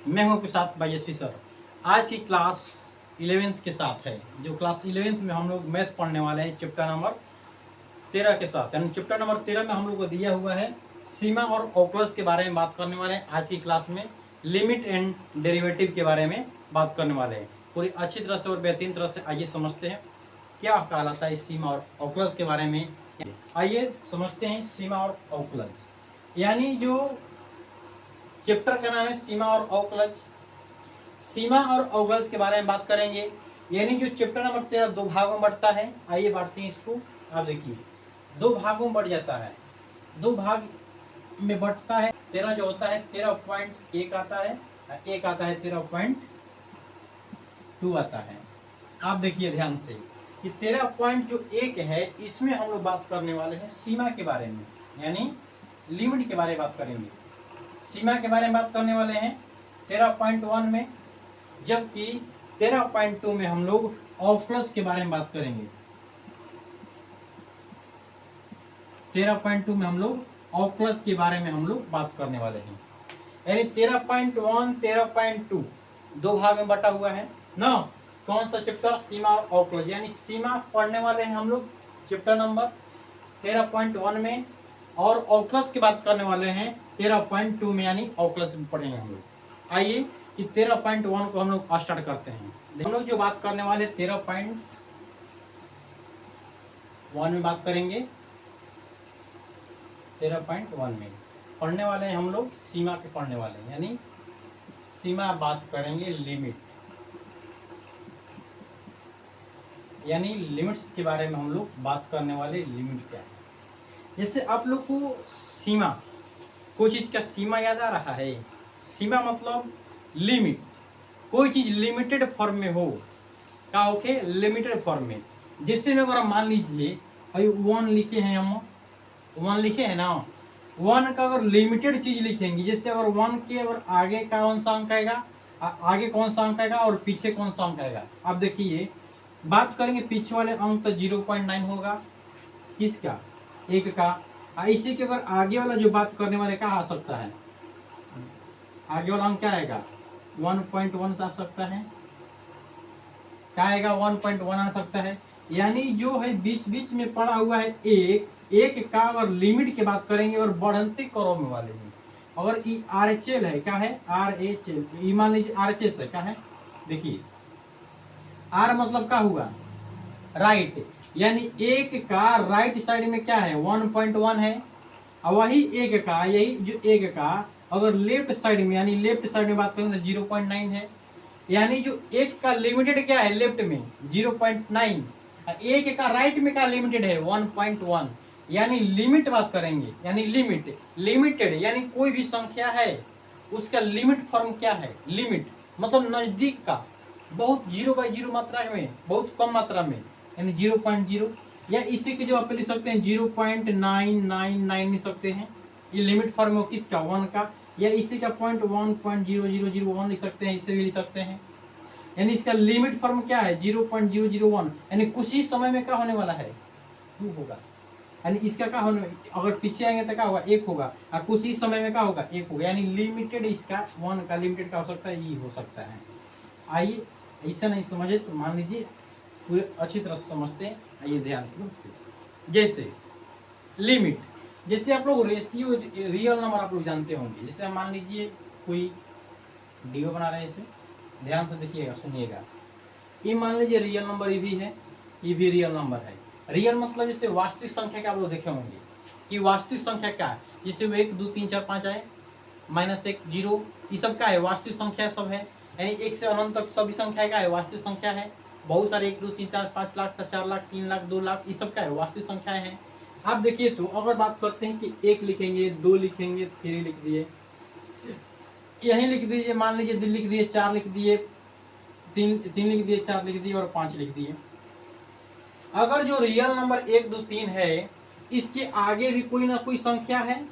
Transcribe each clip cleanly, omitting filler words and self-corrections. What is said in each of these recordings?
मैं हूं आपके साथ बाईएसपी सर। आज की क्लास 11th के साथ है। जो क्लास 11th में हम लोग मैथ पढ़ने वाले हैं चैप्टर नंबर 13 के साथ। यानी चैप्टर नंबर 13 में हम लोग को दिया हुआ है सीमा और ऑकलस के बारे में बात करने वाले हैं। आज की क्लास में लिमिट एंड डेरिवेटिव के बारे में बात करने वाले हैं पूरी अच्छी तरह से और बेहतरीन तरह से। आइए समझते हैं क्या कहलाता है सीमा और ऑकलस के बारे में। आइए समझते हैं सीमा और ऑकलस। यानी जो चैप्टर का नाम है सीमा और अवकलज। सीमा और अवकलज के बारे में बात करेंगे। यानी जो चैप्टर नंबर 13 दो भागों में बढ़ता है। आइए बांटते हैं इसको। आप देखिए दो भागों में बढ़ जाता है। दो भाग में बढ़ता है। 13 जो होता है 13.1 आता है, एक आता है 13.2 आता है। आप देखिए ध्यान से कि 13.1 है, इसमें हम लोग बात करने वाले हैं सीमा के बारे में, यानी लिमिट के बारे में बात करेंगे। सीमा के बारे में बात करने वाले हैं 13.1 में, जबकि 13.2 में हम लोग ऑफप्लस के बारे में बात करेंगे। 13.2 में हम लोग ऑफप्लस के बारे में हम लोग बात करने वाले हैं। यानी 13.1 13.2 दो भाग में बटा हुआ है ना। कौन सा चैप्टर? सीमा और ऑफप्लस। यानी सीमा पढ़ने वाले हैं हम लोग चैप्टर नंबर 13.1 में, और ऑफप्लस की बात करने वाले हैं 13.2 में, यानी ऑफप्लस में पढ़ेंगे हम लोग। आइए कि 13.1 को हम लोग स्टार्ट करते हैं। हम लोग जो बात करने वाले 13.1 में बात करेंगे। 13.1 में पढ़ने वाले हैं हम लोग सीमा के पढ़ने वाले हैं, यानी सीमा बात करेंगे लिमिट, यानी लिमिट्स के बारे में हम लोग बात करने वाले। लिमिट क्या है? जैसे आप लोग को सीमा, कोई चीज का सीमा याद आ रहा है? सीमा मतलब लिमिट। कोई चीज लिमिटेड फॉर्म में हो, क्या होके लिमिटेड फॉर्म में। जैसे में अगर मान लीजिए भाई 1 लिखे हैं, हम 1 लिखे हैं ना, 1 का अगर लिमिटेड चीज लिखेंगे, जैसे अगर 1 के अगर आगे कौन सा अंक आएगा, आगे कौन सा अंक आएगा और पीछे कौन सा अंक आएगा। आप देखिए बात करेंगे पीछे वाले अंक तो 0.9 होगा, किसका? 1 का। इसी के अगर आगे वाला जो बात करने वाले क्या आ सकता है, आगे वाला अंक क्या आएगा? 1.1 आ सकता है। क्या आएगा? 1.1 आ सकता है। यानी जो है बीच बीच में पड़ा हुआ है एक का अगर लिमिट की बात करेंगे और बढ़ते क्रम वाले में, अगर ई RHL है, क्या है? RHL, मान लीजिए RHS है, क्या है? देखिए R मतलब क्या हुआ? राइट। यानी एक का राइट साइड में क्या है? 1.1 है। और वही एक का, यही जो एक का अगर लेफ्ट साइड में, यानी लेफ्ट साइड में बात करें तो 0.9 है। यानी जो एक का लिमिटेड क्या है? लेफ्ट में 0.9। एक का राइट में क्या लिमिटेड है? 1.1। यानी लिमिट बात करेंगे, यानी लिमिट लिमिटेड, यानी कोई भी संख्या है उसका लिमिट फॉर्म क्या है? लिमिट मतलब नजदीक का, बहुत 0/0 मात्रा में, बहुत कम मात्रा में, यानी 0.0। या इसी के जो आप लिख सकते हैं 0.999 लिख सकते हैं। ये लिमिट फॉर्म हो किसका? 1 का। या इसी का 0.10001 लिख सकते हैं, इससे भी लिख सकते हैं। यानी इसका लिमिट फॉर्म क्या है? 0.001। यानी कुछ ही समय में क्या होने वाला है? 2 होगा। यानी इसका क्या होने, अगर पीछे आएंगे तो क्या होगा? 1 होगा, और कुछ ही समय में क्या होगा? 1 होगा। यानी लिमिटेड इसका 1 का लिमिटेड का हो सकता है, ये हो सकता है। आइए ऐसा नहीं समझे तो मान लीजिए पूरे अच्छी तरह से समझते हैं। आइए ध्यान से। जैसे लिमिट, जैसे आप लोग रेशियो रियल नंबर आप लोग जानते होंगे। जैसे मान लीजिए कोई डीओ बना रहे हैं, इसे ध्यान से देखिएगा, सुनिएगा। ये मान लीजिए रियल नंबर ये भी है, ये भी रियल नंबर है। रियल मतलब जैसे वास्तविक संख्या के आप लोग देखे होंगे कि वास्तविक संख्या क्या है। जैसे 1 2 3 4 5 आए, -1 0, ये सब क्या है? वास्तविक संख्या सब है। यानी 1 से अनंत तक सभी संख्या क्या है? वास्तविक संख्या है। बहुत सारे 1 2 3 4 5 लाख 4 लाख 3 लाख 2 लाख, ये सब क्या है? वास्तविक संख्याएं हैं। आप देखिए तो अगर बात करते हैं कि 1 लिखेंगे, 2 लिखेंगे, 3 लिख दिए, यहीं लिख दीजिए, मान लीजिए लिख दिए, 4 लिख दिए, 3 लिख दिए, 4 लिख दिए और 5 लिख दिए। अगर जो रियल नंबर 1 2 3 है, इसके आगे भी कोई ना कोई संख्या है।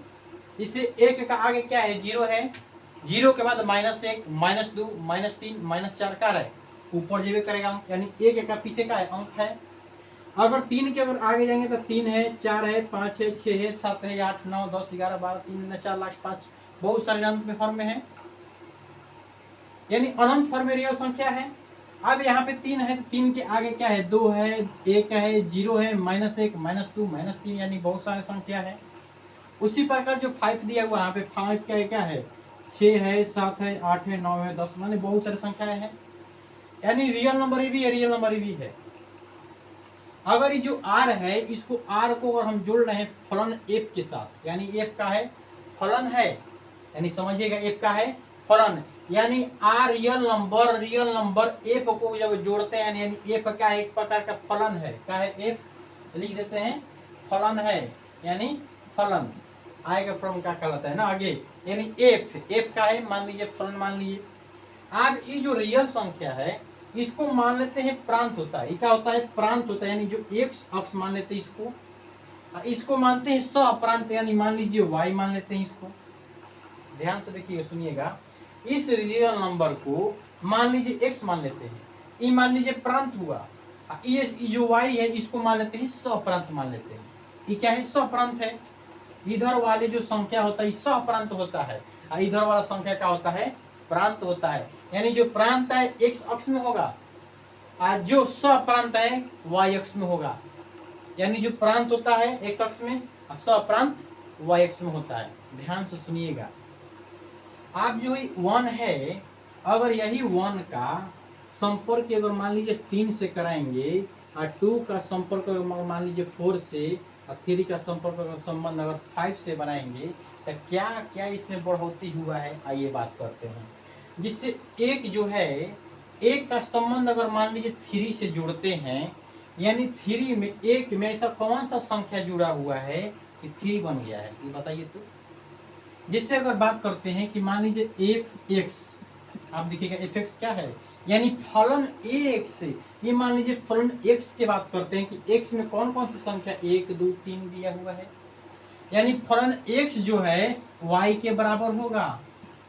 इसे 1 का आगे क्या है? 0 है। 0 के बाद -1 -2 -3 -4 का है, ऊपर जेबे करेगा अंक। यानी 1 का पीछे का है अंक है। अगर 3 के अगर आगे जाएंगे तो 3 है, 4 है, 5 है, 6 है, 7 है, 8 9 10 11 12 3 4 लाख 5, बहुत सारे अंक में फॉर्म में है। यानी अनंत फॉर्म में रियल संख्या है। अब यहाँ पे 3 है तो 3 के आगे क्या है, 2 है, 1 है, 0 है, -1, -2, -3, यानी बहुत सारे संख्या है। उसी प्रकार जो 5 दिया हुआ यहाँ पे 5 क्या है, 6 है, 7 है, 8 है, 9 है, 10, माने बहुत सारे संख्याएं हैं। यानी रियल नंबर भी है, रियल नंबर भी है। अगर ये जो r है, इसको r को अगर हम जोड़ रहे हैं फलन f के साथ, यानी f का है फलन है, यानी समझिएगा f का है फलन, यानी r रियल नंबर f को जब जोड़ते हैं, यानी f का एक प्रकार का फलन है, क्या है f, लिख देते हैं फलन है, यानी फलन आएगा, फलन क्या कहलाता है ना आगे, यानी f का है, मान लीजिए फलन मान लीजिए। अब ये जो रियल संख्या है इसको मान लेते हैं प्रांत होता है, क्या होता है, प्रांत होता है, यानी जो x अक्ष मान लेते हैं इसको मानते हैं सप्रांत, यानी मान लीजिए y मान लेते हैं इसको। ध्यान से देखिए सुनिएगा, इस रियल नंबर को मान लीजिए x मान लेते हैं, ये मान लीजिए प्रांत हुआ, ये जो y है इसको मान लेते हैं सप्रांत मान लेते हैं। ये क्या है, सप्रांत है। इधर वाले जो संख्या होता है सप्रांत होता है, इधर वाला संख्या क्या होता है, प्रांत होता है। यानी जो प्रांत है x अक्ष में होगा और जो सप्रांत है y अक्ष में होगा। यानी जो प्रांत होता है x अक्ष में और सप्रांत y अक्ष में होता है। ध्यान से सुनिएगा, आप जो 1 है, अगर यही 1 का संपर्क अगर मान लीजिए 3 से कराएंगे और 2 का संपर्क अगर मान लीजिए 4 से और 3 का संपर्क अगर संबंध अगर 5 से बनाएंगे तो क्या क्या इसमें बढ़ोतरी हुआ है, आइए बात करते हैं। जिससे एक जो है, एक का संबंध अगर मान लीजिए 3 से जोड़ते हैं, यानी 3 में एक में ऐसा कौन सा संख्या जुड़ा हुआ है कि 3 बन गया है, ये बताइए तो। जिससे अगर बात करते हैं कि मान लीजिए f(x), आप देखिएगा f(x) क्या है, यानी फलन x, ये मान लीजिए फलन x की बात करते हैं कि x में कौन कौन सी संख्या 1, 2, 3 दिया हुआ है, यानी फलन x जो है y के बराबर होगा।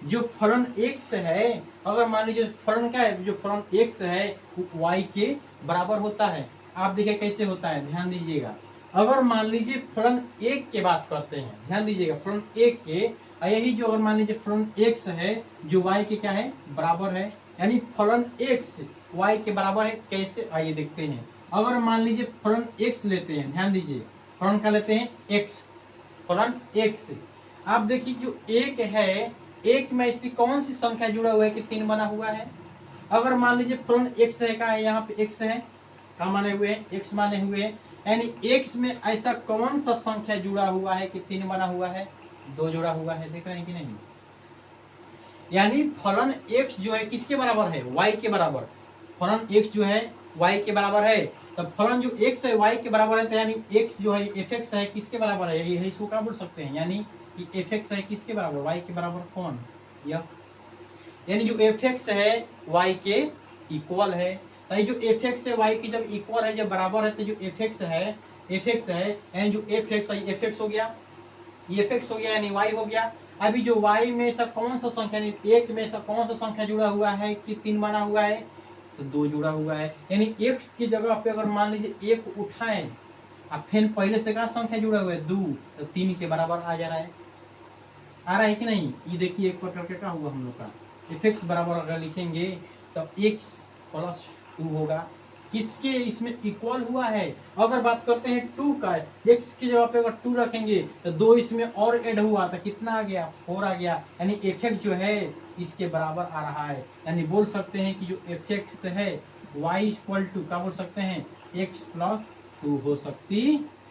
जो फलन x है, अगर मान लीजिए फलन क्या है, जो फलन x है वो y के बराबर होता है। आप देखिए कैसे होता है, ध्यान दीजिएगा। अगर मान लीजिए फलन 1 के बात करते हैं, ध्यान दीजिएगा फलन 1 के, यही जो अगर मान लीजिए फलन x है जो y के क्या है, बराबर है, यानी फलन x y के बराबर है। कैसे, आइए देखते हैं। अगर मान लीजिए फलन x लेते हैं, ध्यान दीजिए फलन का लेते हैं x, फलन x, आप देखिए जो 1 है, 1 में ऐसी कौन सी संख्या जुड़ा हुआ है कि 3 बना हुआ है। अगर मान लीजिए फलन x है, का है यहाँ पे x है, क्या माने हुए हैं, x माने हुए हैं, यानी x में ऐसा कौन सा संख्या जुड़ा हुआ है कि 3 बना हुआ है, 2 जुड़ा हुआ है, देख रहे हैं कि नहीं। यानी फलन x जो है किसके बराबर है, y के बराबर। फलन x जो है y के बराबर है, तब फलन जो x है y के बराबर है, तो यानी x जो है f(x) है किसके बराबर है, यही इसको क्या बोल सकते हैं, यानी कि f(x) है किसके बराबर, y के बराबर, कौन, यह, यानी जो f(x) है y के इक्वल है। तो जो f(x) है y के जब इक्वल है, जब बराबर है, तो जो f(x) है यानी जो f(x) है f(x) हो गया, ये f(x) हो गया, यानी y हो गया। अभी जो y में ऐसा कौन सा संख्या, यानी 1 में ऐसा कौन सा संख्या जुड़ा हुआ है कि 3 बना हुआ है, तो 2 जुड़ा हुआ है। यानी x की जगह पे अगर मान लीजिए 1 उठाएं, अब फिर पहले से क्या संख्या जुड़ा हुआ है, 2, तो 3 के बराबर आ जा रहा है, आ रहा है कि नहीं। ये देखिए एक प्रकार का क्या हुआ हम लोग का, f(x) बराबर अगर लिखेंगे तो x + 2 होगा, किसके इसमें इक्वल हुआ है। अगर बात करते हैं 2 का, x की जगह पे अगर 2 रखेंगे तो 2 इसमें और ऐड हुआ तो कितना आ गया, 4 आ गया, यानी f(x) जो है इसके बराबर आ रहा है। यानी बोल सकते हैं कि जो f(x) है y = क्या बोल सकते हैं, x + 2 हो सकती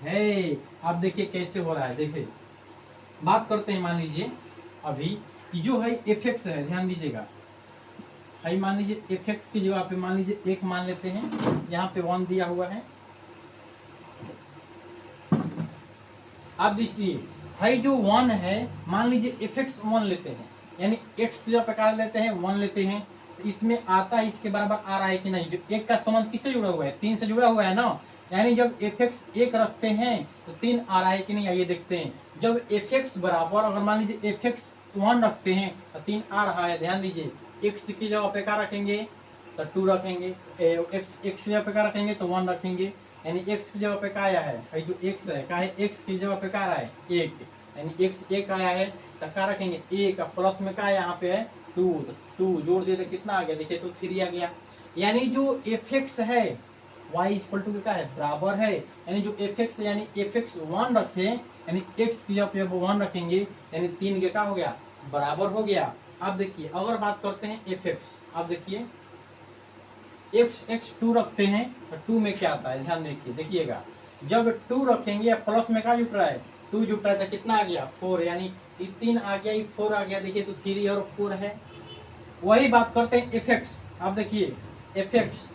है। आप देखिए कैसे हो रहा है, देखिए बात करते हैं, मान लीजिए अभी जो है f(x) है, ध्यान दीजिएगा, भाई मान लीजिए f(x) की जगह पे मान लीजिए 1 मान लेते हैं, यहाँ पे 1 दिया हुआ है। आप देखिए भाई जो 1 है, मान लीजिए f(x) 1 लेते हैं, यानी x जब प्रकार लेते हैं 1 लेते हैं, तो इसमें आता है इसके बराबर आ रहा है कि नहीं। जो 1 का संबंध किससे जुड़ा हुआ है, 3 से जुड़ा हुआ है ना, यानी जब f(x) 1 रखते हैं तो 3 आ रहा है कि नहीं, आइए देखते हैं। जब f(x) बराबर अगर मान लीजिए f(x) 1 रखते हैं तो 3 आ रहा है। ध्यान दीजिए x की जगह पे क्या रखेंगे, तो 2 रखेंगे, x की जगह पे क्या रखेंगे, तो 1 रखेंगे, यानी x की जगह पे क्या आया है, भाई जो x है, क्या है, x की जगह पे क्या आया है, 1, यानी x 1 आया है, तो क्या रखेंगे, 1 प्लस में क्या यहाँ पे है टू, तो टू जोड़ दिए तो कितना आ गया, देखिए तो 3 आ गया। यानी जो एफ एक्स है y इक्वल टू क्या है, बराबर है, यानी जो एफ एक्स यानी एफ एक्स 1 रखे, यानी x की जब 1 रखेंगे यानी 3 के क्या हो गया, बराबर हो गया। अब देखिए अगर बात करते हैं एफ एक्स, अब देखिए एफ एक्स 2 रखते हैं तो 2 में क्या आता है, ध्यान देखिए, देखिएगा जब 2 रखेंगे या प्लस में क्या जुट रहा है, 2 जुट रहा है तो कितना आ गया 4, यानी ये 3 आ गया, ये 4 आ गया, देखिए तो 3 और 4 है। वही बात करते हैं एफ एक्स, अब देखिए एफ एक्स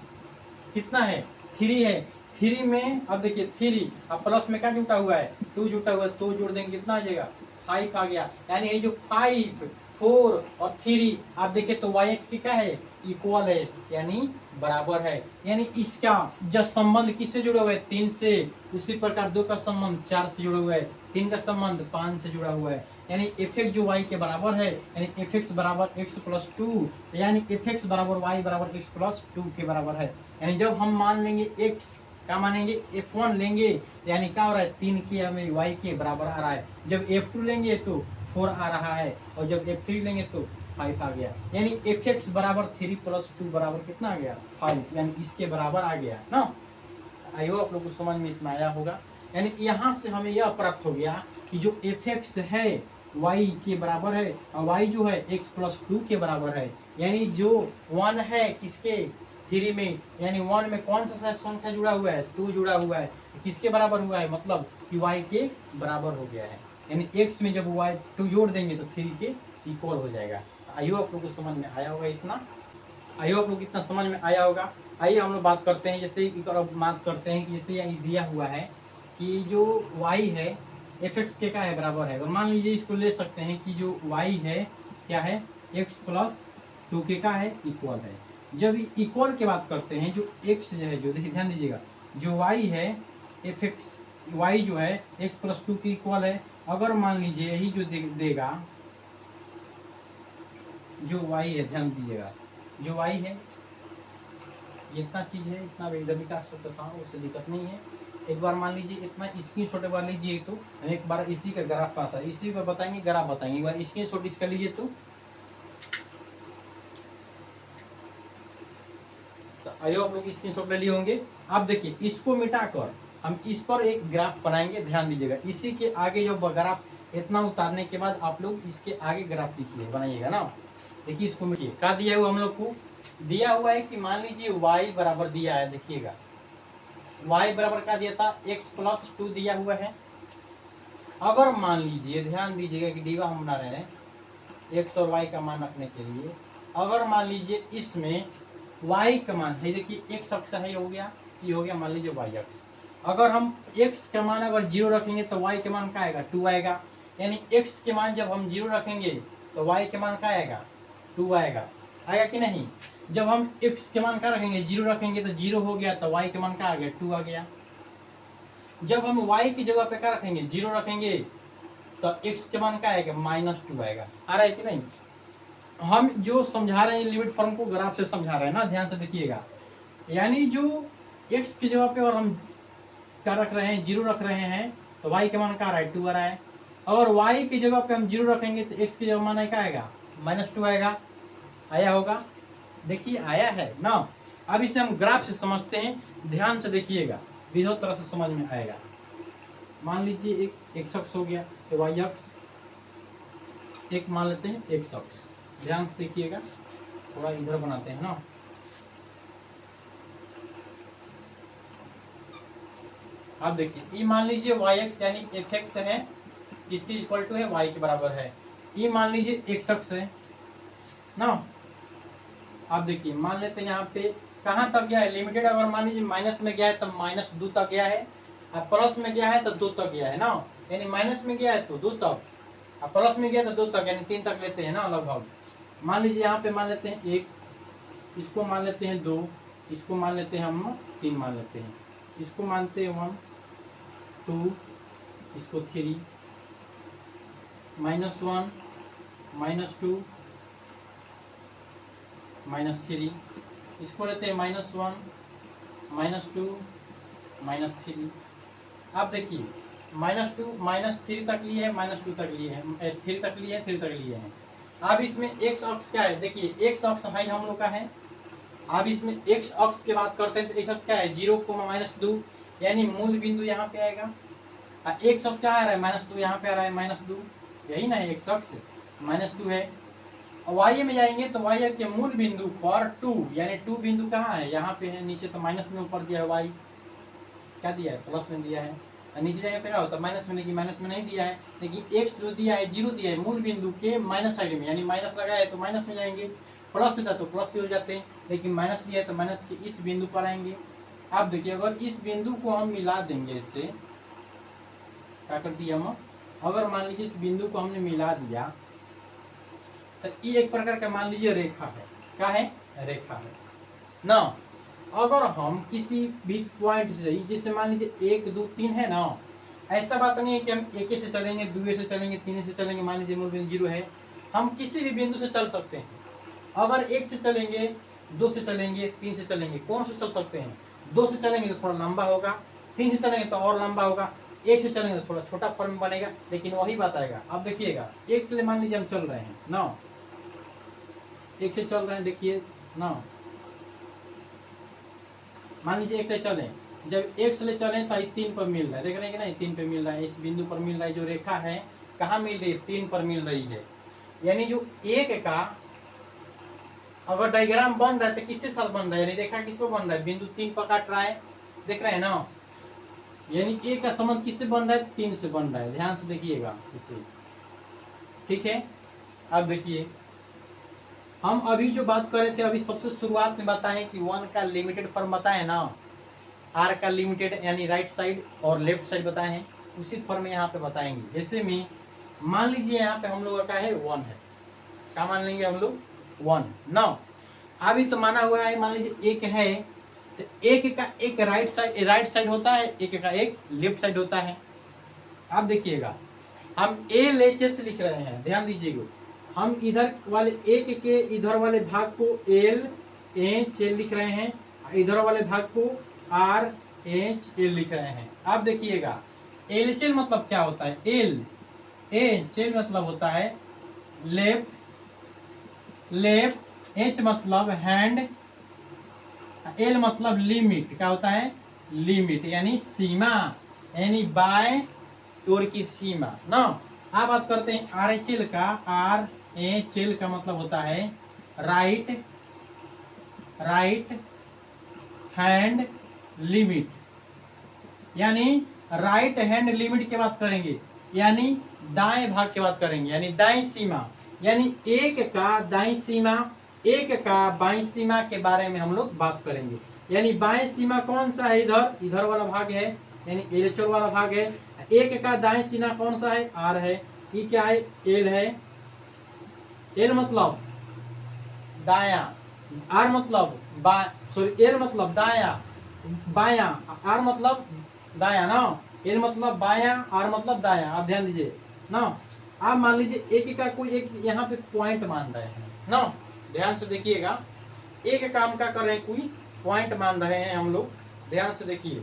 कितना है, 3 है, 3 में अब देखिए 3 अब प्लस में क्या जुटा हुआ है, 2 जुटा हुआ है, 2 जोड़ देंगे कितना आ जाएगा, 5 आ गया। यानी ये जो 5, 4 और 3 आप देखिए तो वाई एक्स की क्या है, इक्वल है, यानी बराबर है। यानी इसका जब संबंध किससे जुड़ा हुआ है, 3 से, उसी प्रकार 2 का संबंध 4 से जुड़ा हुआ है, 3 का संबंध 5 से जुड़ा हुआ है। यानी एफ एक्स जो वाई के बराबर है, यानी एफ एक्स बराबर एक्स प्लस 2, यानी एफ एक्स बराबर वाई बराबर एक्स प्लस 2 के बराबर है। यानी जब हम मान लेंगे x क्या मानेंगे, f1 लेंगे, यानी क्या हो रहा है 3 के हमें y के बराबर आ रहा है। जब f2 लेंगे तो 4 आ रहा है, और जब f3 लेंगे तो 5 आ गया। यानी fx बराबर 3 प्लस 2 बराबर कितना आ गया, 5, यानी इसके बराबर आ गया ना। आई होप आप लोग को समझ में इतना आया होगा। यानी यहाँ से हमें यह प्राप्त हो गया कि जो fx है y के बराबर है, और y जो है x प्लस 2 के बराबर है। यानी जो 1 है किसके, 3 में, यानी 1 में कौन सा संख्या जुड़ा हुआ है, 2 जुड़ा हुआ है, किसके बराबर हुआ है, मतलब कि y के बराबर हो गया है। यानी x में जब y 2 जोड़ देंगे तो 3 के इक्वल हो जाएगा। आइए आप लोग को समझ में आया होगा इतना, आइए आप लोग इतना समझ में आया होगा। आइए हम लोग बात करते हैं, जैसे बात करते हैं कि जैसे यहाँ दिया हुआ है कि जो y है एफ एक्स के क्या है, बराबर है, और मान लीजिए इसको ले सकते हैं कि जो y है क्या है, x प्लस 2 के का है, इक्वल है। जब इक्वल की बात करते हैं, जो x जो है, जो देखिए ध्यान दीजिएगा, जो y है एफ एक्स y जो है x प्लस 2 के इक्वल है। अगर मान लीजिए यही जो देगा, जो y है, ध्यान दीजिएगा, जो y है ये इतना चीज है, इतना इधर भी काट सकता था, उससे दिक्कत नहीं है। एक बार मान लीजिए इतना स्क्रीनशॉट एक बार लीजिए, तो हम एक बार इसी का ग्राफ आता है, इसी पर बताएंगे, ग्राफ बताएंगे, एक बार स्क्रीनशॉट इसका लीजिए। तो आइए आप लोग स्क्रीनशॉट ले लिए होंगे। आप देखिए इसको मिटाकर हम इस पर एक ग्राफ बनाएंगे, ध्यान दीजिएगा, इसी के आगे जो ग्राफ इतना उतारने के बाद आप लोग इसके आगे ग्राफ लिखिए, बनाइएगा ना। देखिए इसको मिटिए, क्या दिया हुआ हम लोग को, दिया हुआ है कि मान लीजिए y बराबर दिया है, देखिएगा y बराबर क्या दिया था, x प्लस 2 दिया हुआ है। अगर मान लीजिए, ध्यान दीजिएगा कि डीवा हम बना रहे हैं x और y का मान रखने के लिए, अगर मान लीजिए इसमें y का मान है, देखिए x अक्ष है, ये हो गया, ये हो गया मान लीजिए y अक्ष। अगर हम x का मान अगर 0 रखेंगे तो y के मान क्या आएगा, 2 आएगा। यानी x के मान जब हम 0 रखेंगे तो y के मान क्या आएगा, 2 आएगा, आएगा कि नहीं। जब हम x के मान क्या रखेंगे, 0 रखेंगे तो 0 हो गया, तो y के मान क्या आ गया, 2 आ गया। जब हम y की जगह पे क्या रखेंगे, 0 रखेंगे तो x के मान क्या आएगा, -2 आएगा। आ रहा है कि नहीं। हम जो समझा रहे हैं लिमिट फॉर्म को ग्राफ से समझा रहे हैं ना, ध्यान से देखिएगा। यानी जो x की जगह पे और हम क्या रख रहे हैं, 0 रख रहे हैं, तो y के मान क्या आ रहा है, 2 आ रहा है। और y की जगह पे हम 0 रखेंगे तो x की जगह मान क्या आएगा, -2 आएगा। आया होगा, देखिए आया है ना। अब इसे हम ग्राफ से समझते हैं, ध्यान से देखिएगा, विधो तरह से समझ में आएगा। मान लीजिए एक x अक्ष हो गया, तो y अक्ष, एक मान लेते हैं x अक्ष, ध्यान से देखिएगा, थोड़ा इधर बनाते हैं ना। अब देखिए ये मान लीजिए y अक्ष यानी एफ एक्स है, इसके इक्वल टू है y के बराबर है। ये मान लीजिए x अक्ष है ना। आप देखिए मान लेते हैं यहाँ पे कहाँ तक गया है, लिमिटेड, अगर मान लीजिए माइनस में गया है तो -2 तक गया है, और प्लस में गया है तो 2 तक गया है ना। यानी माइनस में गया है तो 2 तक, और प्लस में गया तो 2 तक, यानी 3 तक लेते हैं ना लगभग। मान लीजिए यहाँ पे मान लेते हैं 1, इसको मान लेते हैं 2, इसको मान लेते हैं हम 3 मान लेते हैं, इसको मानते हैं 1, 2, इसको 3, -1, -2, -3, इसको लेते हैं -1, -2, -3। आप देखिए -2, -3 तक लिए हैं, -2 तक लिए हैं, 3 तक लिए हैं, 3 तक लिए हैं। अब इसमें एक्स अक्ष क्या है, देखिए एक्स अक्ष भाई हम लोग का है। अब इसमें एक्स अक्ष की बात करते हैं तो एक्स अक्ष क्या है 0,-2, यानी मूल बिंदु यहाँ पे आएगा। एक्स अक्ष क्या आ रहा है -2, यहाँ पे आ रहा है -2, यही ना है एक्स अक्ष -2 है। वाई में जाएंगे तो वाई के मूल बिंदु पर 2, यानी 2 बिंदु कहाँ है, यहाँ पे है नीचे, तो माइनस में ऊपर दिया है वाई, क्या दिया है प्लस में दिया है, और नीचे जाएंगे तो क्या होता है माइनस में, लेकिन माइनस में नहीं दिया है, लेकिन एक्स जो दिया है 0 दिया है मूल बिंदु के माइनस साइड में, यानी माइनस लगा है तो माइनस में जाएंगे, प्लस देता तो प्लस हो जाते हैं, लेकिन माइनस दिया है तो माइनस के इस बिंदु पर आएंगे। अब देखिए अगर इस बिंदु को हम मिला देंगे, इससे क्या कर दिया हम, अगर मान लीजिए इस बिंदु को हमने मिला दिया तो ये एक प्रकार का मान लीजिए रेखा है, क्या है रेखा है ना। अगर हम किसी भी पॉइंट से, जैसे मान लीजिए 1 2 3 है ना, ऐसा बात नहीं है कि हम 1 से चलेंगे, 2 से चलेंगे, 3 से चलेंगे, मान लीजिए मूल बिंदु 0 है, हम किसी भी बिंदु से चल सकते हैं। अगर 1 से चलेंगे, 2 से चलेंगे, 3 से चलेंगे, कौन से चल सकते हैं, 2 से चलेंगे तो थोड़ा लंबा होगा, 3 से चलेंगे तो और लंबा होगा, 1 से चलेंगे तो थोड़ा छोटा फॉर्म बनेगा, लेकिन वही बात आएगा। अब देखिएगा 1 के लिए मान लीजिए हम चल रहे हैं ना, 1 से चल रहे हैं, देखिए ना, मान लीजिए 1 से चलें, जब 1 से ले चलें तो 3 पर मिल रहा है, देख रहे हैं कि नहीं 3 पर मिल रहा है, इस बिंदु पर मिल रहा है, जो रेखा है कहाँ मिल रही है 3 पर मिल रही है। यानी जो 1 का अगर डायग्राम बन रहा है तो किसके साथ बन रहा है, यानी रेखा किस पर बन रहा है, बिंदु 3 पर काट रहा है, देख रहे हैं ना, यानी 1 का संबंध किससे बन रहा है 3 से बन रहा है, ध्यान से देखिएगा इसे, ठीक है। अब देखिए हम अभी जो बात कर रहे थे, अभी सबसे शुरुआत में बताएं कि 1 का लिमिटेड फॉर्म बताए ना, आर का लिमिटेड यानी राइट साइड और लेफ्ट साइड बताए हैं, उसी फॉर्म में यहाँ पे बताएंगे। जैसे में मान लीजिए यहाँ पे हम लोग का है 1 है, क्या मान लेंगे हम लोग 1 ना। अभी तो माना हुआ है, मान लीजिए 1 है तो 1 का एक राइट साइड होता है, 1 का एक लेफ्ट साइड होता है। अब देखिएगा हम LHS लिख रहे हैं, ध्यान दीजिएगा, हम इधर वाले 1 के इधर वाले भाग को LHL लिख रहे हैं, इधर वाले भाग को RHL लिख रहे हैं। अब देखिएगा LHL मतलब क्या होता है, LHL मतलब होता है लेफ्ट, H मतलब हैंड, L मतलब लिमिट, क्या होता है लिमिट, यानी सीमा, यानी बाएं ओर की सीमा ना। अब बात करते हैं RHL का, RHL का मतलब होता है राइट हैंड लिमिट, यानी राइट हैंड लिमिट की बात करेंगे, यानी दाएं भाग की बात करेंगे, यानी दाएं सीमा, यानी 1 का दाएं सीमा, 1 का बाएं सीमा के बारे में हम लोग बात करेंगे। यानी बाएं सीमा कौन सा है, इधर वाला भाग है, यानी LHL वाला भाग है। 1 का दाएं सीमा कौन सा है, R है, ये क्या है L है, L मतलब दाया, R मतलब L मतलब दाया बाया, R मतलब दाया ना, L मतलब बाया, R मतलब दाया। आप ध्यान दीजिए ना। आप मान लीजिए 1 का कोई एक यहाँ पे पॉइंट मान रहे हैं ना, ध्यान से देखिएगा, एक काम का कर रहे हैं, कोई पॉइंट मान रहे हैं हम लोग, ध्यान से देखिए।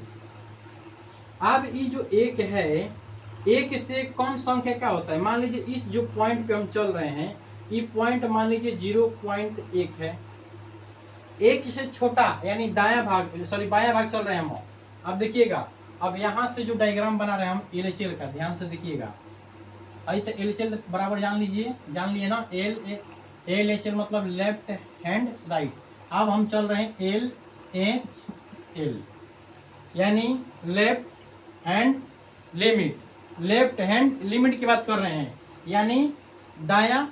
अब ये जो 1 है, 1 से कम संख्या क्या होता है, मान लीजिए इस जो पॉइंट पे हम चल रहे हैं, ये पॉइंट मान लीजिए 0.1 है, 1 से छोटा यानी बायां भाग चल रहे हैं हम। अब देखिएगा, अब यहाँ से जो डायग्राम बना रहे हैं हम LHL का, ध्यान से देखिएगा, अभी तो LHL बराबर जान लिए ना, LHL मतलब लेफ्ट हैंड राइट। अब हम चल रहे हैं LHL, यानी लेफ्ट हैंड लिमिट की बात कर रहे हैं, यानी बायां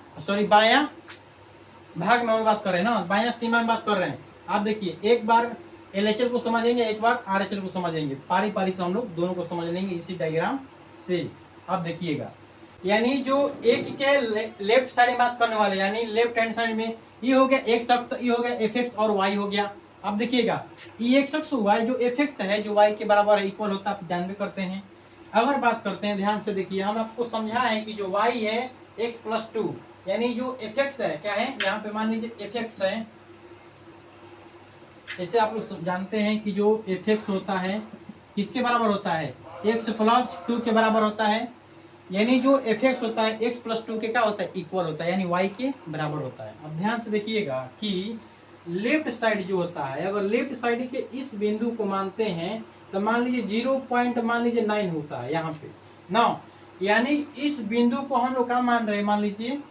भाग में हम बात कर रहे हैं ना, बायां सीमा में बात कर रहे हैं। आप देखिए एक बार LHL को समझेंगे, एक बार RHL को समझेंगे, पारी से हम लोग दोनों को समझ लेंगे इसी डायग्राम से। अब देखिएगा, यानी जो 1 के लेफ्ट साइड में बात करने वाले, यानी लेफ्ट हैंड साइड में ये हो गया x अक्ष, ये हो गया fx और y हो गया। अब देखिएगा ये x अक्ष हुआ है, जो fx है जो y के बराबर है, इक्वल होता है, आप जानते करते हैं। अगर बात करते हैं, ध्यान से देखिए, हम आपको समझा है कि जो y है x+2, यानी जो fx है क्या है, यहाँ पे मान लीजिए fx है, ऐसे आप लोग जानते हैं कि जो fx होता है किसके बराबर होता है, x+2 के बराबर होता है, यानी जो एफ एक्स होता है एक्स प्लस टू के क्या होता है इक्वल होता है, यानी वाई के बराबर होता है। अब ध्यान से देखिएगा कि लेफ्ट साइड जो होता है, अगर लेफ्ट साइड के इस बिंदु को मानते हैं तो मान लीजिए 0.9 होता है यहाँ पे ना, यानी इस बिंदु को हम लोग क्या मान रहे हैं, मान लीजिए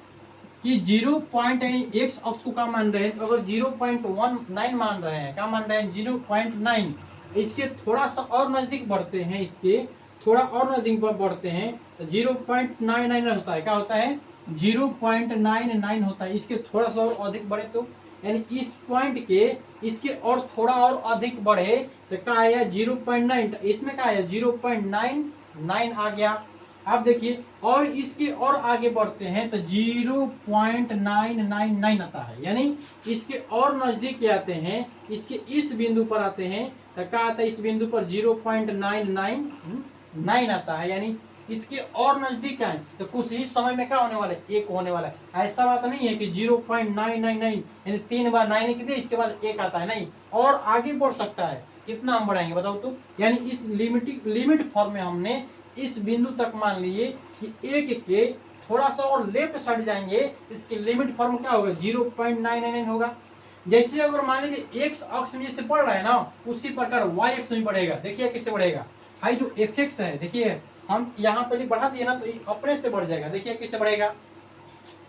कि 0. यानी एक्स अक्ष को क्या मान रहे हैं, तो अगर 0.19 मान रहे हैं, क्या मान रहे हैं 0.9, इसके थोड़ा सा और नजदीक बढ़ते हैं, इसके थोड़ा और नजदीक बढ़ते हैं तो 0.99 होता है, क्या होता है 0.99 होता है। इसके थोड़ा सा और अधिक बढ़े तो यानी इस पॉइंट के इसके और थोड़ा और अधिक बढ़े तो क्या आया 0.9, इसमें क्या आया 0.99 आ गया। आप देखिए और इसके और आगे बढ़ते हैं तो 0.999 आता है, यानी इसके और नजदीक आते हैं, इसके इस बिंदु पर आते हैं तो क्या आता है इस बिंदु पर 0.999 आता है, यानी इसके और नजदीक आए तो कुछ ही समय में क्या होने वाला है एक होने वाला है। ऐसा बात नहीं है कि 0.999 यानी 3 बार 9 लिख दिए इसके बाद एक आता है, नहीं, और आगे बढ़ सकता है। कितना हम बढ़ाएंगे बताओ तो, यानी इस लिमिट फॉर्म में हमने इस बिंदु तक मान लिए कि एक के थोड़ा सा और लेफ्ट साइड जाएंगे, इसकी लिमिट फॉर्म क्या होगा 0.999 होगा। जैसे अगर मान लीजिए एक्स अक्ष में जैसे बढ़ रहा है ना, उसी प्रकार वाई अक्ष में बढ़ेगा। देखिए कैसे बढ़ेगा, हाई जो एफ एक्स है, देखिए हम यहाँ पे बढ़ा दिए ना तो अपने से बढ़ जाएगा। देखिए कैसे बढ़ेगा,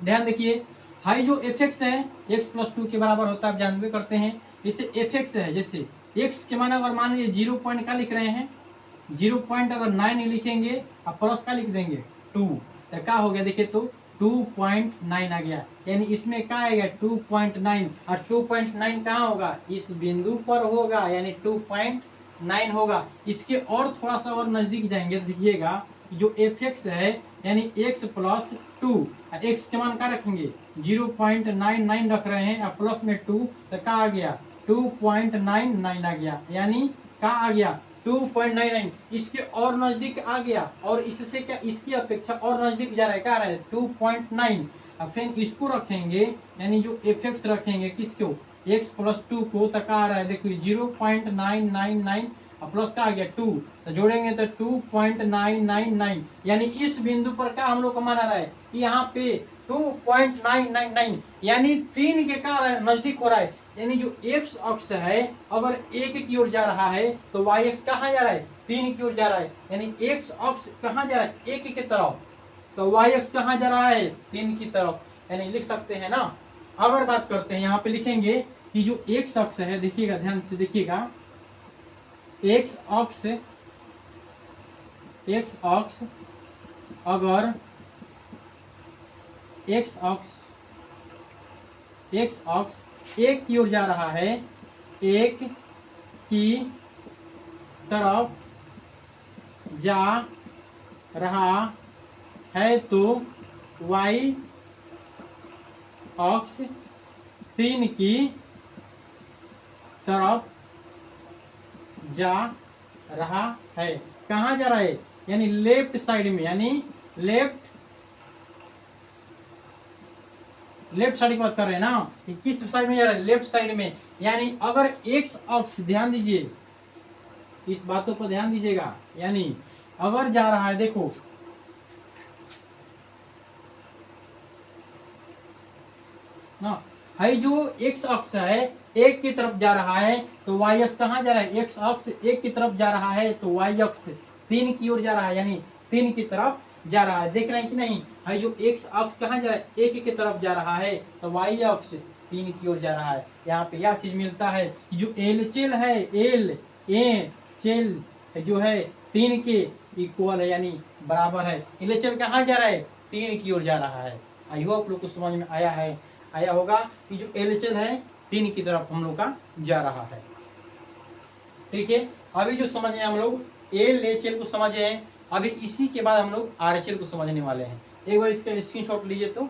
ध्यान देखिए, हाई जो एफ एक्स है एक्स प्लस टू के बराबर होता है, आप जानते करते हैं। जैसे एफ एक्स है, जैसे एक्स के माना अगर मान लीजिए 0. का लिख रहे हैं, 0. अगर 9 लिखेंगे और प्लस का लिख देंगे 2 तो क्या हो गया, देखिए तो 2.9 आ गया, यानी इसमें क्या आएगा 2.9, और 2.9 कहाँ होगा इस बिंदु पर होगा, यानी 2.9 होगा। इसके और थोड़ा सा और नजदीक जाएंगे तो देखिएगा जो एफ एक्स है यानी एक्स प्लस टू, एक्स के मान क्या रखेंगे 0.99 रख रहे हैं और प्लस में 2 तो क्या आ गया 2.99 आ गया, यानी क्या आ गया 2.99, इसके और नजदीक आ गया, और इससे क्या इसकी अपेक्षा और नजदीक जा रहा है, क्या आ रहा है 2.9। अब फिर इसको रखेंगे यानी जो एफ एक्स रखेंगे किसको एक्स प्लस टू को, तो क्या आ रहा है देखिए 0.999 प्लस का आ गया 2 तो जोड़ेंगे तो 2.999, यानी इस बिंदु पर क्या हम लोग का मान आ रहा है यहाँ पे 2.999, यानी 3 के क्या नजदीक हो रहा है। यानी जो एक्स अक्ष है अगर एक की ओर जा रहा है तो वाई एक्स कहाँ जा रहा है 3 की ओर जा रहा है, यानी एक्स अक्ष कहाँ जा रहा है एक की तरफ, तो वाई एक्स कहाँ जा रहा है 3 की तरफ, यानी लिख सकते हैं ना। अगर बात करते हैं यहाँ पे लिखेंगे कि जो एक्स अक्ष है, देखिएगा ध्यान से देखिएगा, एक्स अक्ष अगर एक्स अक्ष एक की ओर जा रहा है, एक की तरफ जा रहा है तो वाई अक्ष 3 की तरफ जा रहा है। कहाँ जा रहा है, यानी लेफ्ट साइड में, यानी लेफ्ट साइड की बात कर रहे हैं ना, कि किस साइड में जा रहा है लेफ्ट साइड में। यानी अगर एक्स अक्ष, ध्यान दीजिए इस बातों पर ध्यान दीजिएगा, यानी अगर जा रहा है देखो ना, है जो एक्स अक्ष है एक की तरफ जा रहा है तो वाई अक्ष कहाँ जा रहा है, एक्स अक्ष एक की तरफ जा रहा है तो वाई अक्ष 3 की ओर जा रहा है, यानी 3 की तरफ जा रहा है। देख रहे हैं कि नहीं, है जो एक्स अक्ष कहाँ जा रहा है एक की तरफ जा रहा है तो वाई अक्ष 3 की ओर जा रहा है। यहाँ पे यह चीज मिलता है कि जो एल चेल है, एल ए चेल जो है 3 के इक्वल है, यानी बराबर है। एल चेल कहाँ जा रहा है 3 की ओर जा रहा है। आई होप लोग को समझ में आया होगा कि जो एल एच एल है 3 की तरफ हम लोग का जा रहा है। ठीक है, अभी जो समझे हम लोग एल एच एल को समझे हैं, अभी इसी के बाद हम लोग आर एच एल को समझने वाले हैं। एक बार इसका स्क्रीनशॉट लीजिए तो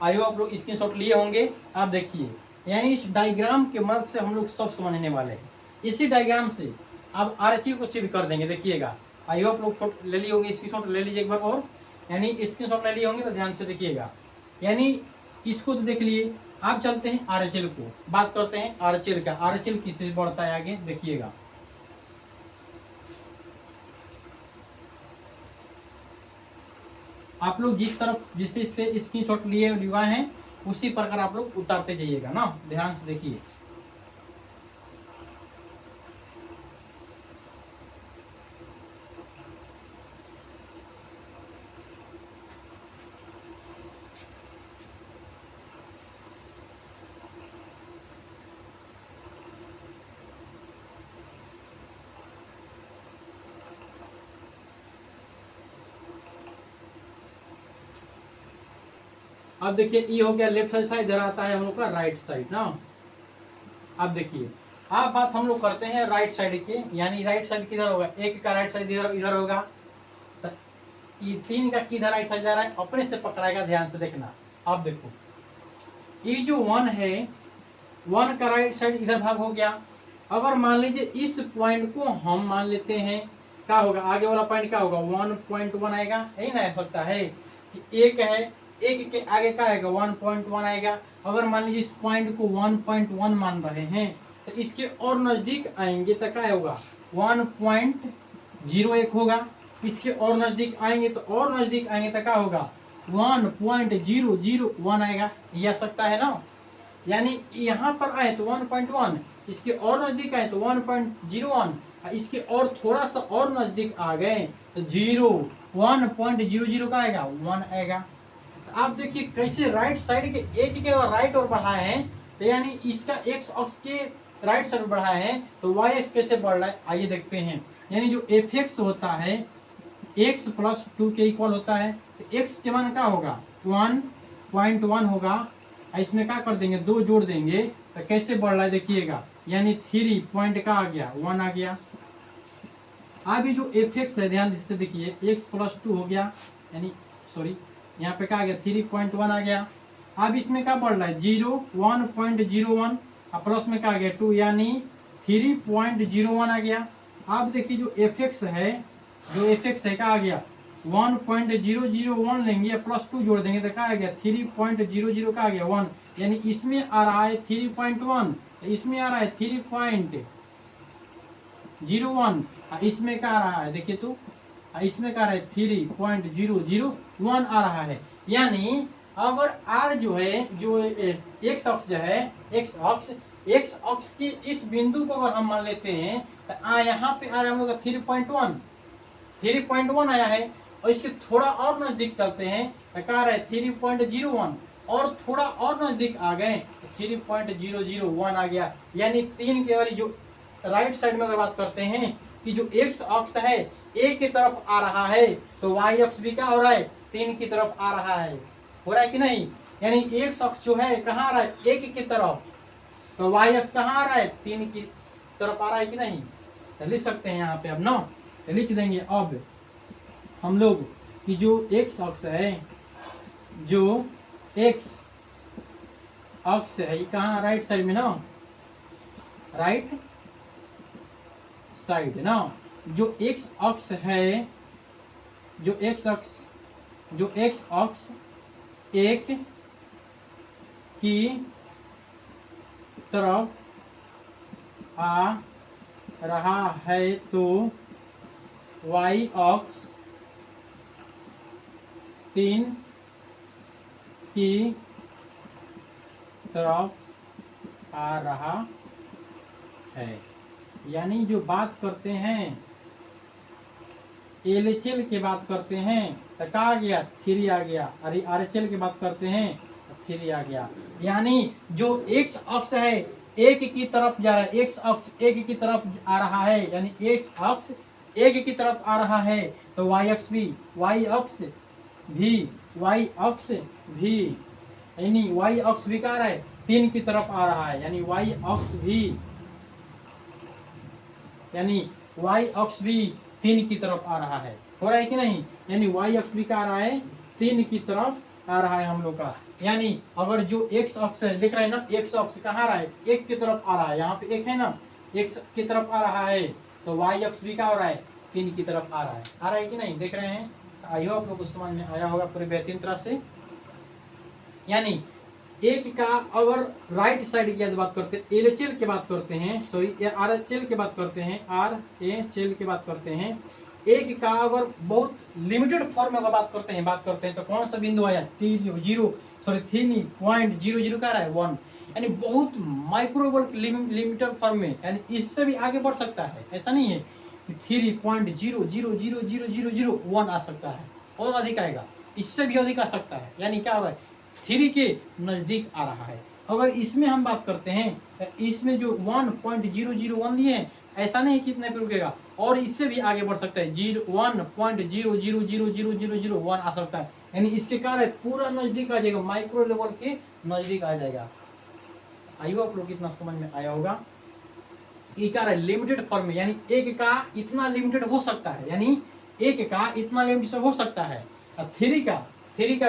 आई होप आप लोग स्क्रीनशॉट लिए होंगे। आप देखिए, यानी इस डायग्राम के मदद से हम लोग सब समझने वाले हैं। इसी डायग्राम से अब आरएचए को सिद्ध कर देंगे। देखिएगा, आई होप लोग ले लिए होंगे, स्क्रीनशॉट ले लीजिए एक बार और, यानी स्क्रीनशॉट ले लिए होंगे तो ध्यान से देखिएगा। यानी इसको तो देख लिए, आप चलते हैं RHL को, बात करते हैं RHL का। RHL किससे बढ़ता है आगे देखिएगा। आप लोग जिस तरफ जिससे स्क्रीनशॉट लिए हुए हैं उसी प्रकार आप लोग उतारते जाइएगा ना, ध्यान से देखिए। अब देखिए ये हो गया लेफ्ट साइड, इधर आता है हम लोग का राइट साइड ना। अब देखिए आप बात हम लोग करते हैं राइट साइड के, यानी राइट साइड किधर होगा, एक का राइट साइड इधर इधर होगा, तो ये 3 का किधर राइट साइड जा रहा है, अपने से पकड़ाएगा, ध्यान से देखना। अब देखो ये जो 1 है, 1 का राइट साइड इधर भाग हो गया। अगर मान लीजिए इस पॉइंट को हम मान लेते हैं, क्या होगा आगे वाला पॉइंट क्या होगा, 1.1 आएगा, यही ना हो सकता है कि एक है, एक के आगे क्या आएगा 1.1 आएगा। अगर मान लीजिए इस पॉइंट को 1.1 मान रहे हैं तो इसके और नजदीक आएंगे तो क्या होगा 1.01 होगा। इसके और नजदीक आएंगे तो और नजदीक आएंगे तो क्या होगा 1.001 आएगा, ये आ सकता है ना। यानी यहाँ पर आए तो 1.1, इसके और नजदीक आए तो 1.01, इसके और थोड़ा सा और नजदीक आ गए तो 1.00 का आएगा 1 आएगा। आप देखिए कैसे राइट साइड के एक के राइट और बढ़ाए हैं, तो यानी इसका एक्स अक्ष के राइट साइड बढ़ाए हैं तो वाई एक्स कैसे बढ़ रहा है आइए देखते हैं। यानी जो एफ एक्स होता है एक्स प्लस 2 के इक्वल होता है, तो एक्स के मान क्या होगा 1.1 होगा, इसमें क्या कर देंगे 2 जोड़ देंगे तो कैसे बढ़ रहा है देखिएगा, यानी 3 पॉइंट का आ गया 1 आ गया। अभी जो एफ एक्स है ध्यान से देखिए एक्स प्लस 2 हो गया, यानी सॉरी यहाँ पे क्या आ गया 3.1 आ गया। अब इसमें क्या बढ़ रहा है 1.01 और प्लस में क्या आ गया 2 यानी 3.01 आ गया। अब देखिए जो एफ एक्स है, जो एफ एक्स है क्या आ गया 1.001 लेंगे प्लस 2 जोड़ देंगे तो क्या आ गया 3.00 का आ गया 1, यानी इसमें आ रहा है 3.1, इसमें आ रहा है 3.01, इसमें क्या आ रहा है देखिए तो इसमें क्या आ रहा है 3.001 आ रहा है। यानी अगर आर जो है जो एक्स अक्ष है, एक्स अक्ष की इस बिंदु को अगर हम मान लेते हैं तो यहाँ पे आ रहा है हम लोग का 3.1 आया है, और इसके थोड़ा और नजदीक चलते हैं तो क्या आ रहा है 3.01, और थोड़ा और नजदीक आ गए तो 3.001 आ गया। यानी 3 के वाली जो राइट साइड में अगर बात करते हैं कि जो एक्स अक्ष है एक की तरफ आ रहा है तो वाई अक्ष भी क्या हो रहा है 3 की तरफ आ रहा है, हो रहा है कि नहीं। यानी एक्स अक्ष जो है कहाँ आ रहा है 1 की तरफ, तो वाई अक्ष कहाँ आ रहा है 3 की तरफ आ रहा है कि नहीं, तो लिख सकते हैं यहाँ पे। अब ना तो लिख देंगे अब हम लोग कि जो एक्स अक्ष है, जो एक्स अक्ष है कहाँ राइट साइड में ना, राइट साइड ना, जो एक्स अक्ष है, जो एक्स अक्ष एक की तरफ आ रहा है तो वाई अक्ष 3 की तरफ आ रहा है। यानी जो बात करते हैं एलएचएल की बात करते हैं तो क्या आ गया 3 आ गया, अरे आरएचएल की बात करते हैं तो 3 आ गया। यानी जो एक्स अक्ष है एक की तरफ जा रहा है, एक्स अक्ष एक की तरफ आ रहा है, यानी एक्स अक्ष एक की तरफ आ रहा है तो वाई अक्ष भी यानी वाई अक्ष भी क्या आ रहा है 3 की तरफ आ रहा है, यानी वाई अक्ष भी 3 की तरफ आ रहा है, हो रहा है कि नहीं। यानी वाई अक्ष भी क्या आ रहा है 3 की तरफ आ रहा है हम लोग का। यानी अगर जो एक्स अक्ष है देख रहे हैं ना, एक्स अक्ष कहाँ आ रहा है 1 की तरफ आ रहा है, यहाँ पे 1 है ना, एक्स की तरफ आ रहा है तो वाई अक्ष भी क्या हो रहा है 3 की तरफ आ रहा है कि नहीं, देख रहे हैं। आई होप आप लोग को समझ में आया होगा पूरे बेहतरीन तरह से। यानी एक का अगर राइट साइड की बात करते हैं, LHL की बात करते हैं, सॉरी RHL की बात करते हैं, RHL की बात करते हैं, एक का अगर बहुत लिमिटेड फॉर्म में बात करते हैं तो कौन सा बिंदु आया, 3.00 का रहा है 1, यानी बहुत माइक्रोवोल्ट लिमिटेड फॉर्म में, यानी इससे भी आगे बढ़ सकता है। ऐसा नहीं है कि 3.00000001 आ सकता है, और अधिक आएगा, इससे भी अधिक आ सकता है। यानी क्या हो रहा है, 3 के नजदीक आ रहा है। अगर इसमें हम बात करते हैं, इसमें जो 1.001 दिए हैं, ऐसा नहीं कितने पे रुकेगा, और इससे भी आगे बढ़ सकता है, 1.0000001 आ सकता है। यानी इसके कारण पूरा नजदीक आ जाएगा, माइक्रो लेवल के नजदीक आ जाएगा। आई आप लोग कितना समझ में आया होगा। ये क्या है, लिमिटेड फॉर्म में, यानी एक का इतना लिमिटेड हो सकता है, यानी एक का इतना लिमिटेड हो सकता है, और थ्री का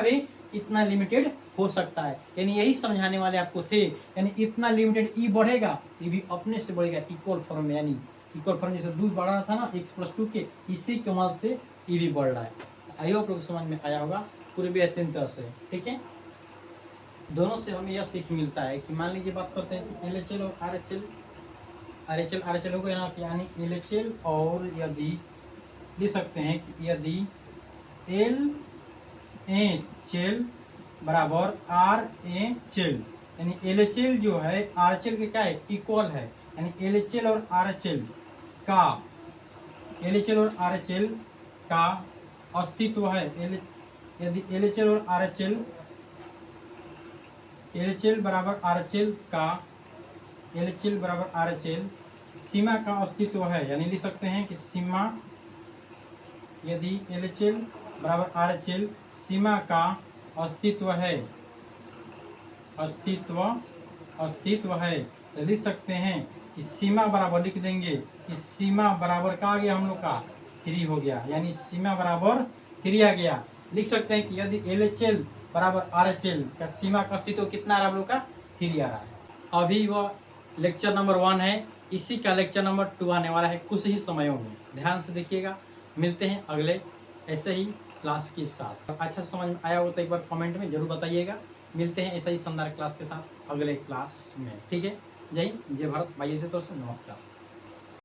भी इतना लिमिटेड हो सकता है। यानी यही समझाने वाले आपको थे, यानी इतना लिमिटेड ई बढ़ेगा, ये भी अपने से बढ़ेगा इक्वल फॉर्म में, यानी इक्वल फॉर्म जैसे 2 बढ़ रहा था ना x+2 के, इसी के मदद से ई भी बढ़ रहा है। आई होप लोग समझ में आया होगा पूरे बेहतरीन तरह से। ठीक है, दोनों से हमें यह सीख मिलता है कि मान लीजिए बात करते हैं कि LHL और RHL हो गया ना, यानी LHL, और यदि लिख सकते हैं कि यदि LHL बराबर RHL, यानी LHL जो है RHL के क्या है, इक्वल है, यानी LHL और RHL का अस्तित्व है। यदि LHL और LHL बराबर RHL सीमा का अस्तित्व है, यानी लिख सकते हैं कि सीमा, यदि LHL बराबर RHL सीमा का अस्तित्व है, तो लिख सकते हैं कि सीमा बराबर, लिख देंगे कि सीमा बराबर का आ गया हम लोग का 3 हो गया, यानी सीमा बराबर 3 आ गया। लिख सकते हैं कि यदि LHL बराबर RHL का सीमा का अस्तित्व कितना आ रहा है हम लोग का, 3 आ रहा है। अभी वह लेक्चर नंबर 1 है, इसी का लेक्चर नंबर 2 आने वाला है कुछ ही समयों में, ध्यान से देखिएगा। मिलते हैं अगले ऐसे ही क्लास के साथ। अच्छा समझ में आया हो तो एक बार कमेंट में जरूर बताइएगा। मिलते हैं ऐसा ही शानदार क्लास के साथ अगले क्लास में। ठीक है, जय हिंद, जय भारत, भाई तो से नमस्कार।